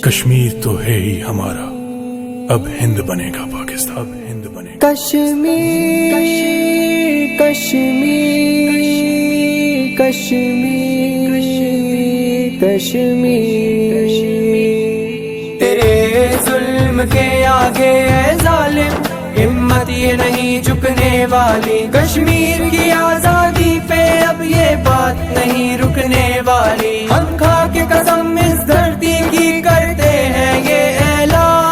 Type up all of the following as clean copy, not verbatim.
کشمیر تو ہے ہی ہمارا، اب ہند بنے گا پاکستان، اب ہند بنے گا کشمیر کشمیر کشمیر کشمیر تیرے ظلم کے آگے اے ظالم ہمت یہ نہیں جھکنے والی، کشمیر کی آزادی پہ اب یہ بات نہیں رکنے والی، ہم کھا کے قسم اس دھرتی کی کرتے ہیں یہ اعلان،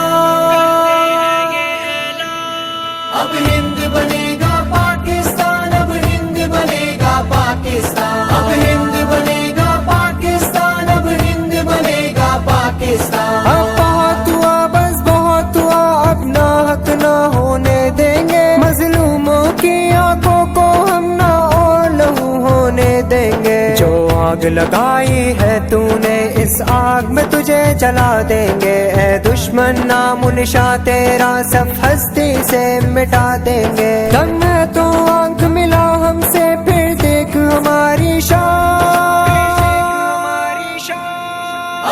اب ہند بنے گا پاکستان، اب ہند بنے گا پاکستان، اب ہند بنے گا پاکستان، اب ہند بنے گا پاکستان، اب بہت ہوا بس بہت ہوا، اب ناحق نہ ہونے دیں گے، مظلوموں کی آنکھوں کو ہم نہ اور لہو ہونے دیں گے، جو آگ لگائی ہے تو نے اس آگ میں تجھے جلا دیں گے، اے دشمن نام و نشاں تیرا سب ہستی سے مٹا دیں گے، دم ہے تو آنکھ ملا ہم سے پھر دیکھ ہماری شان،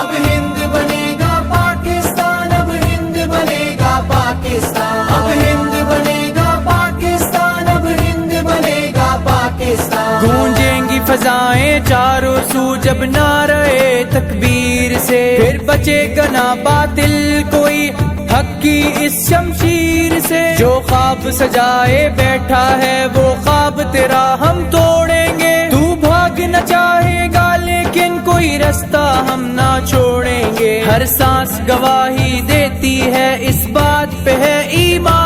اب ہند بنے گا پاکستان، اب ہند بنے گا پاکستان، اب ہند بنے گا پاکستان، اب ہند بنے گا پاکستان، گونجیں گی فضائیں چاروں سو جب نعرہ تکبیر سے، پھر بچے گا نہ باطل کوئی حق کی اس شمشیر سے، جو خواب سجائے بیٹھا ہے وہ خواب تیرا ہم توڑیں گے، تو بھاگنا چاہے گا لیکن کوئی رستہ ہم نہ چھوڑیں گے، ہر سانس گواہی دیتی ہے اس بات پہ ہے ایمان۔